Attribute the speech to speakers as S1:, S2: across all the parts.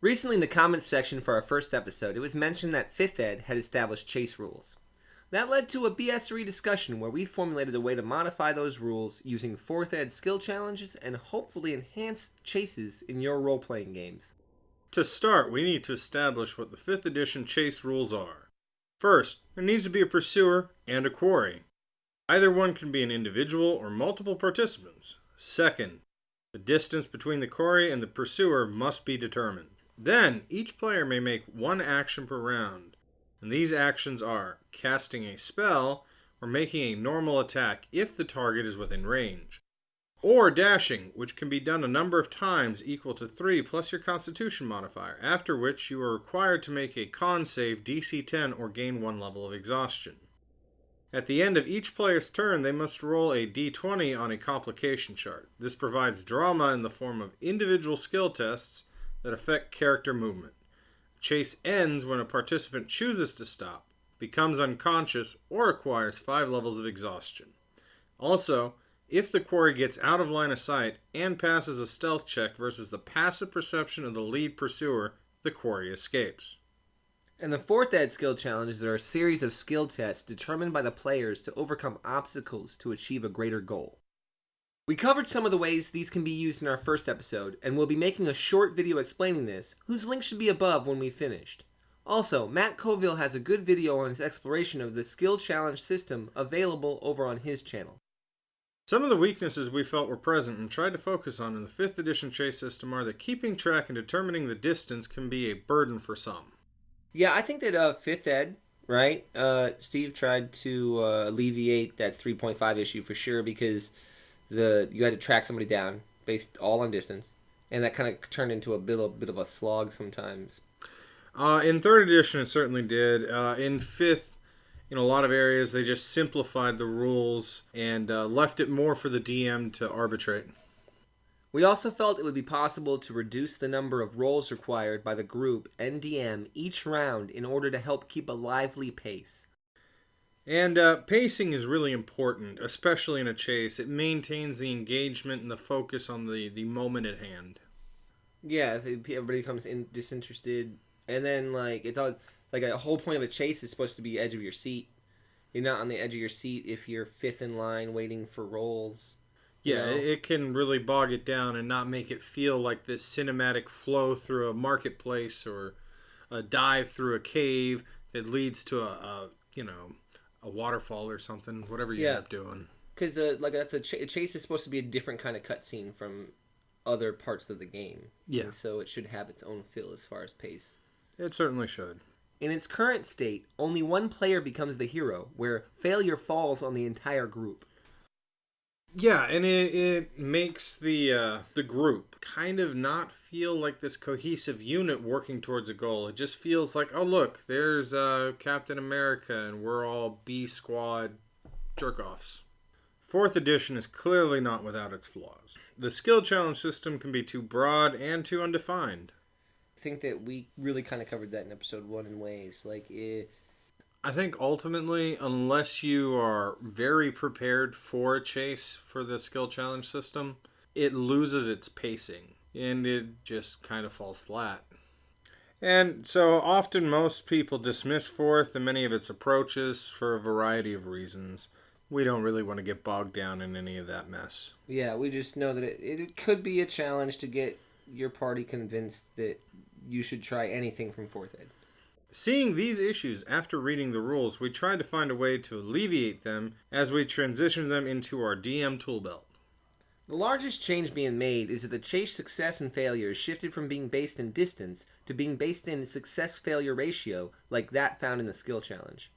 S1: Recently in the comments section for our first episode, it was mentioned that 5th Ed had established chase rules. That led to a BS3 discussion where we formulated a way to modify those rules using 4th Ed skill challenges and hopefully enhance chases in your role-playing games.
S2: To start, we need to establish what the 5th edition chase rules are. First, there needs to be a pursuer and a quarry. Either one can be an individual or multiple participants. Second, the distance between the quarry and the pursuer must be determined. Then, each player may make one action per round, and these actions are casting a spell or making a normal attack if the target is within range, or dashing, which can be done a number of times equal to 3 plus your Constitution modifier, after which you are required to make a con save DC 10 or gain 1 level of exhaustion. At the end of each player's turn, they must roll a d20 on a complication chart. This provides drama in the form of individual skill tests that affect character movement. Chase ends when a participant chooses to stop, becomes unconscious, or acquires 5 levels of exhaustion. Also, if the quarry gets out of line of sight and passes a stealth check versus the passive perception of the lead pursuer, the quarry escapes.
S1: And the 4th Ed skill challenges are a series of skill tests determined by the players to overcome obstacles to achieve a greater goal. We covered some of the ways these can be used in our first episode, and we'll be making a short video explaining this, whose link should be above when we've finished. Also, Matt Colville has a good video on his exploration of the skill challenge system available over on his channel.
S2: Some of the weaknesses we felt were present and tried to focus on in the 5th edition chase system are that keeping track and determining the distance can be a burden for some.
S1: Yeah, I think that 5th Ed, right, Steve tried to alleviate that 3.5 issue for sure, because you had to track somebody down based all on distance, and that kind of turned into a bit of a slog sometimes.
S2: In 3rd edition, it certainly did. In 5th, in a lot of areas, they just simplified the rules and left it more for the DM to arbitrate.
S1: We also felt it would be possible to reduce the number of rolls required by the group and DM each round in order to help keep a lively pace.
S2: And pacing is really important, especially in a chase. It maintains the engagement and the focus on the moment at hand.
S1: Yeah, if everybody becomes disinterested, and then it's all like a whole point of a chase is supposed to be edge of your seat. You're not on the edge of your seat if you're 5th in line waiting for rolls.
S2: Yeah, it can really bog it down and not make it feel like this cinematic flow through a marketplace or a dive through a cave that leads to a waterfall or something, whatever you end up doing.
S1: Because that's a chase is supposed to be a different kind of cutscene from other parts of the game.
S2: Yeah.
S1: And so it should have its own feel as far as pace.
S2: It certainly should.
S1: In its current state, only one player becomes the hero, where failure falls on the entire group.
S2: Yeah, and it makes the group kind of not feel like this cohesive unit working towards a goal. It just feels like, oh look, there's Captain America and we're all B Squad jerk-offs. 4th edition is clearly not without its flaws. The skill challenge system can be too broad and too undefined.
S1: I think that we really kind of covered that in episode 1 in ways.
S2: I think ultimately, unless you are very prepared for a chase for the skill challenge system, it loses its pacing, and it just kind of falls flat. And so often most people dismiss 4th and many of its approaches for a variety of reasons. We don't really want to get bogged down in any of that mess.
S1: Yeah, we just know that it could be a challenge to get your party convinced that you should try anything from 4th Ed.
S2: Seeing these issues after reading the rules, we tried to find a way to alleviate them as we transitioned them into our DM tool belt.
S1: The largest change being made is that the chase success and failure is shifted from being based in distance to being based in success-failure ratio, like that found in the skill challenge.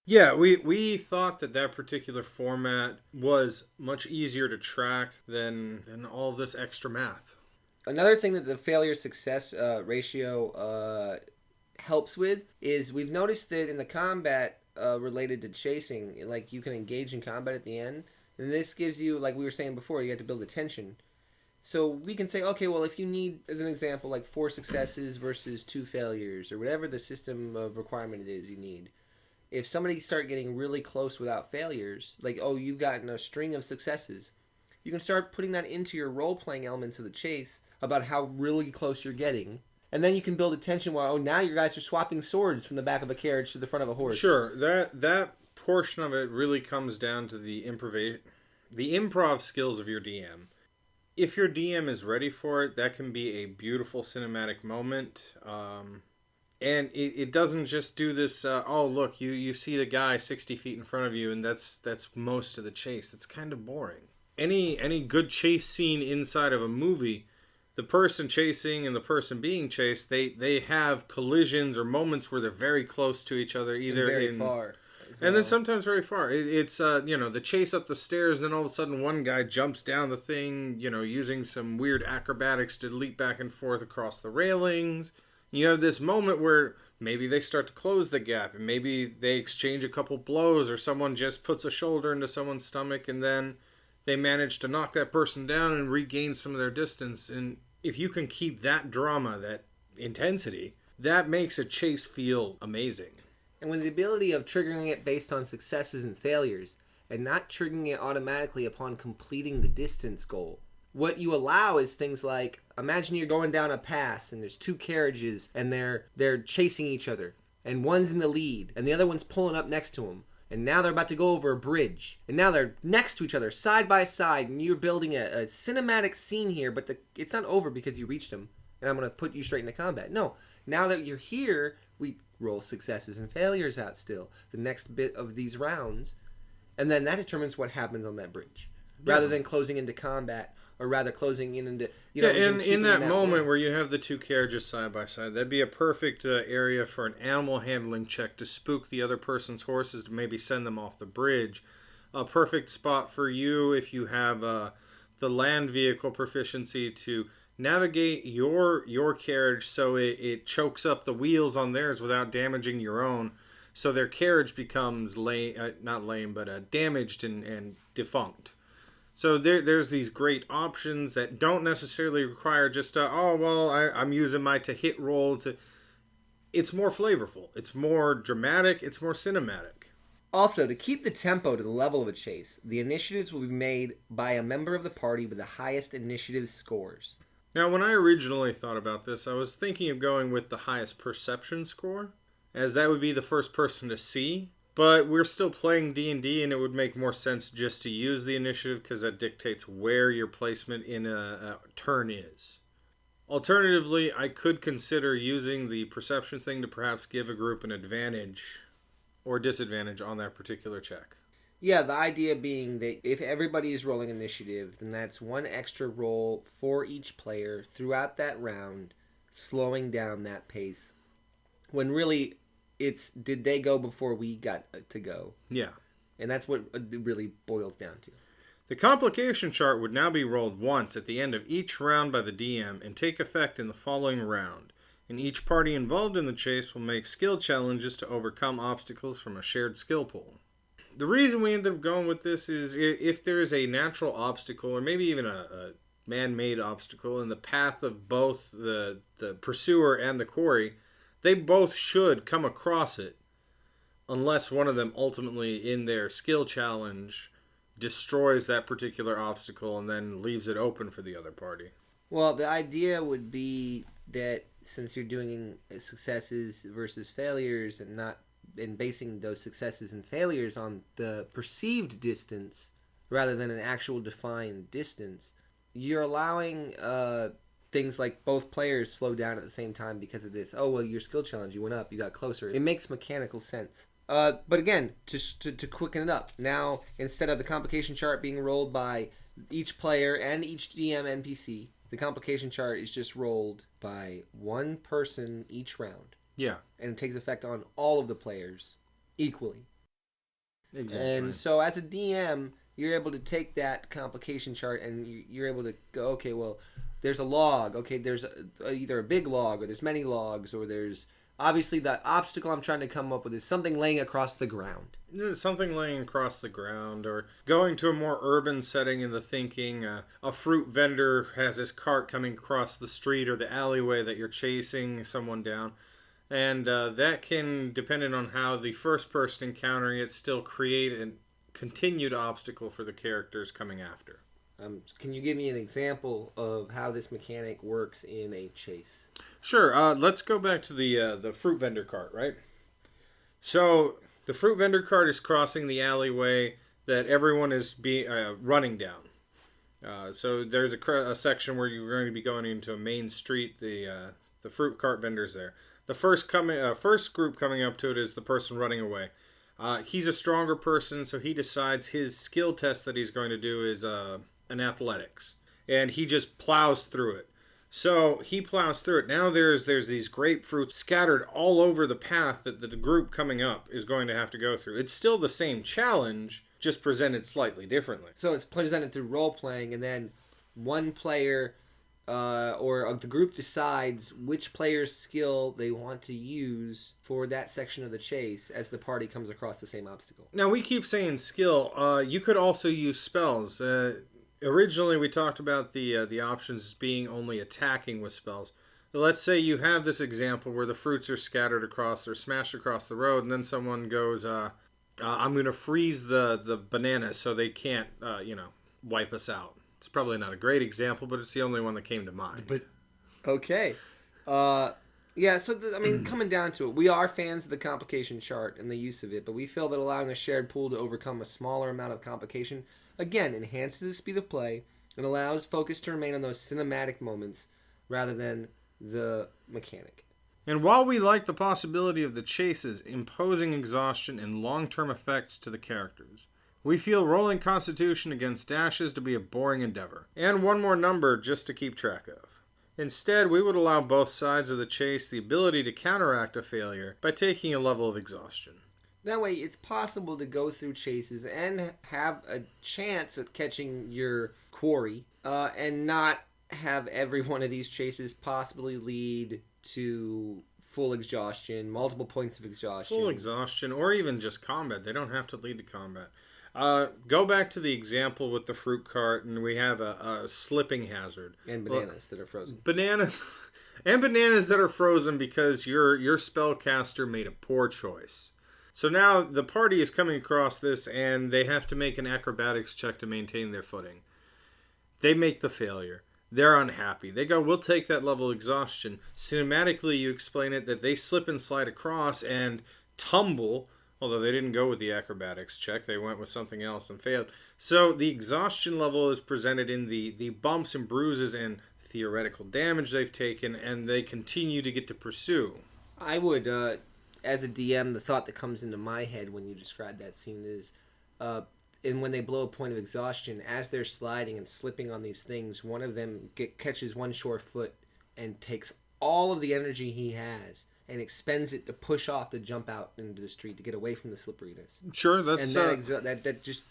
S2: Yeah, we thought that particular format was much easier to track than all this extra math.
S1: Another thing that the failure-success ratio helps with is we've noticed that in the combat related to chasing, you can engage in combat at the end, and this gives you, like we were saying before, you have to build the tension. So we can say, okay, well, if you need, as an example, 4 successes versus 2 failures, or whatever the system of requirement it is you need, if somebody start getting really close without failures, you've gotten a string of successes, you can start putting that into your role-playing elements of the chase about how really close you're getting, And then you can build a tension where, oh, now you guys are swapping swords from the back of a carriage to the front of a horse.
S2: Sure, that portion of it really comes down to the improv skills of your DM. If your DM is ready for it, that can be a beautiful cinematic moment. And it doesn't just do this, oh, look, you see the guy 60 feet in front of you, and that's most of the chase. It's kind of boring. Any good chase scene inside of a movie, the person chasing and the person being chased, they have collisions or moments where they're very close to each other, either
S1: very far.
S2: And then sometimes very far. It's the chase up the stairs, then all of a sudden one guy jumps down the thing, using some weird acrobatics to leap back and forth across the railings. You have this moment where maybe they start to close the gap, and maybe they exchange a couple blows, or someone just puts a shoulder into someone's stomach, and then they manage to knock that person down and regain some of their distance. And if you can keep that drama, that intensity, that makes a chase feel amazing.
S1: And with the ability of triggering it based on successes and failures, and not triggering it automatically upon completing the distance goal, what you allow is things like, imagine you're going down a pass and there's two carriages and they're chasing each other, and one's in the lead and the other one's pulling up next to him, and now they're about to go over a bridge, and now they're next to each other side by side, and you're building a cinematic scene here, but it's not over because you reached them and I'm going to put you straight into combat. No, now that you're here, we roll successes and failures out still, the next bit of these rounds, and then that determines what happens on that bridge, rather than closing into combat, or rather closing into
S2: and in that moment where you have the two carriages side by side, that'd be a perfect area for an animal handling check to spook the other person's horses, to maybe send them off the bridge. A perfect spot for you if you have the land vehicle proficiency to navigate your carriage so it chokes up the wheels on theirs without damaging your own, so their carriage becomes damaged and defunct. So there's these great options that don't necessarily require just I'm using my to hit roll to. It's more flavorful, it's more dramatic, it's more cinematic.
S1: Also, to keep the tempo to the level of a chase, the initiatives will be made by a member of the party with the highest initiative scores.
S2: Now, when I originally thought about this, I was thinking of going with the highest perception score, as that would be the first person to see. But we're still playing D&D, and it would make more sense just to use the initiative because that dictates where your placement in a turn is. Alternatively, I could consider using the perception thing to perhaps give a group an advantage or disadvantage on that particular check.
S1: Yeah, the idea being that if everybody is rolling initiative, then that's one extra roll for each player throughout that round, slowing down that pace. When really, it's did they go before we got to go?
S2: Yeah.
S1: And that's what it really boils down to.
S2: The complication chart would now be rolled once at the end of each round by the DM and take effect in the following round. And each party involved in the chase will make skill challenges to overcome obstacles from a shared skill pool. The reason we ended up going with this is if there is a natural obstacle, or maybe even a man-made obstacle in the path of both the pursuer and the quarry, they both should come across it, unless one of them ultimately in their skill challenge destroys that particular obstacle and then leaves it open for the other party.
S1: Well, the idea would be that since you're doing successes versus failures and basing those successes and failures on the perceived distance rather than an actual defined distance, you're allowing things like both players slow down at the same time because of this. Oh, well, your skill challenge, you went up, you got closer. It makes mechanical sense. But again, just to quicken it up, now instead of the complication chart being rolled by each player and each DM NPC, the complication chart is just rolled by one person each round.
S2: Yeah.
S1: And it takes effect on all of the players equally.
S2: Exactly.
S1: And so as a DM, you're able to take that complication chart and you're able to go, okay, well, there's a log. Okay, there's either a big log or there's many logs, or there's obviously the obstacle I'm trying to come up with is something laying across the ground.
S2: Something laying across the ground, or going to a more urban setting in the thinking. A fruit vendor has his cart coming across the street or the alleyway that you're chasing someone down. And that can, depending on how the first person encountering it, still create a continued obstacle for the characters coming after.
S1: Can you give me an example of how this mechanic works in a chase?
S2: Sure. Let's go back to the fruit vendor cart, right? So the fruit vendor cart is crossing the alleyway that everyone is running down. So there's a section where you're going to be going into a main street. The fruit cart vendors there. The first group coming up to it is the person running away. He's a stronger person, so he decides his skill test that he's going to do is an athletics, and he just plows through it. So he plows through it. Now there's these grapefruits scattered all over the path that the group coming up is going to have to go through. It's still the same challenge, just presented slightly differently.
S1: So it's presented through role playing, and then one player or the group decides which player's skill they want to use for that section of the chase as the party comes across the same obstacle.
S2: Now we keep saying skill. You could also use spells. Originally, we talked about the options being only attacking with spells. Let's say you have this example where the fruits are scattered across or smashed across the road, and then someone goes, I'm going to freeze the bananas so they can't, wipe us out. It's probably not a great example, but it's the only one that came to mind.
S1: But okay. Yeah, so, coming down to it, we are fans of the complication chart and the use of it, but we feel that allowing a shared pool to overcome a smaller amount of complication, again, enhances the speed of play and allows focus to remain on those cinematic moments rather than the mechanic.
S2: And while we like the possibility of the chases imposing exhaustion and long-term effects to the characters, we feel rolling Constitution against dashes to be a boring endeavor. And one more number just to keep track of. Instead, we would allow both sides of the chase the ability to counteract a failure by taking a level of exhaustion.
S1: That way, it's possible to go through chases and have a chance at catching your quarry, and not have every one of these chases possibly lead to full exhaustion, multiple points of exhaustion.
S2: Full exhaustion, or even just combat. They don't have to lead to combat. Go back to the example with the fruit cart, and we have a slipping hazard.
S1: And bananas that are frozen.
S2: Bananas that are frozen because your spellcaster made a poor choice. So now the party is coming across this, and they have to make an acrobatics check to maintain their footing. They make the failure. They're unhappy. They go, we'll take that level of exhaustion. Cinematically, you explain it that they slip and slide across and tumble, although they didn't go with the acrobatics check. They went with something else and failed. So the exhaustion level is presented in the bumps and bruises and theoretical damage they've taken, and they continue to get to pursue.
S1: I would, as a DM, the thought that comes into my head when you describe that scene is, and when they blow a point of exhaustion, as they're sliding and slipping on these things, one of them catches one sure foot and takes all of the energy he has and expends it to push off to jump out into the street to get away from the slipperiness.
S2: Sure, that's...
S1: And that just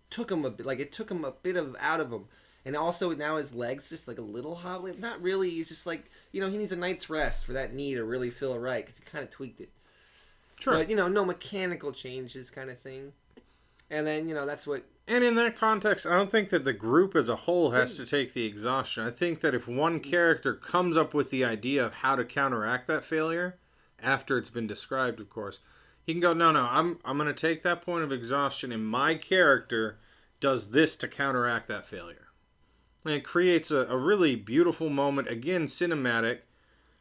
S1: took him a bit, it took him a bit out of him. And also now his legs just like a little hobbly. Not really, he's just he needs a night's rest for that knee to really feel right because he kind of tweaked it.
S2: Sure.
S1: But, no mechanical changes kind of thing. And then, that's what...
S2: And in that context, I don't think that the group as a whole has to take the exhaustion. I think that if one character comes up with the idea of how to counteract that failure, after it's been described, of course, he can go, no, I'm going to take that point of exhaustion, and my character does this to counteract that failure. And it creates a really beautiful moment, again, cinematic.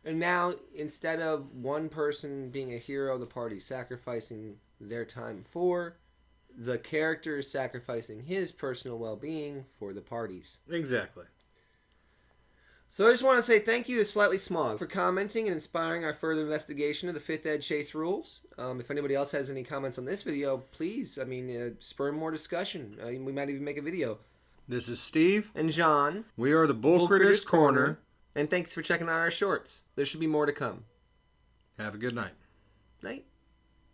S1: And now, instead of one person being a hero of the party, sacrificing their time for... the character is sacrificing his personal well-being for the party's.
S2: Exactly.
S1: So I just want to say thank you to Slightly Smog for commenting and inspiring our further investigation of the 5th Ed Chase rules. If anybody else has any comments on this video, please, spur more discussion. We might even make a video.
S2: This is Steve.
S1: And John.
S2: We are the Bull Critters Corner.
S1: And thanks for checking out our shorts. There should be more to come.
S2: Have a good night.
S1: Night.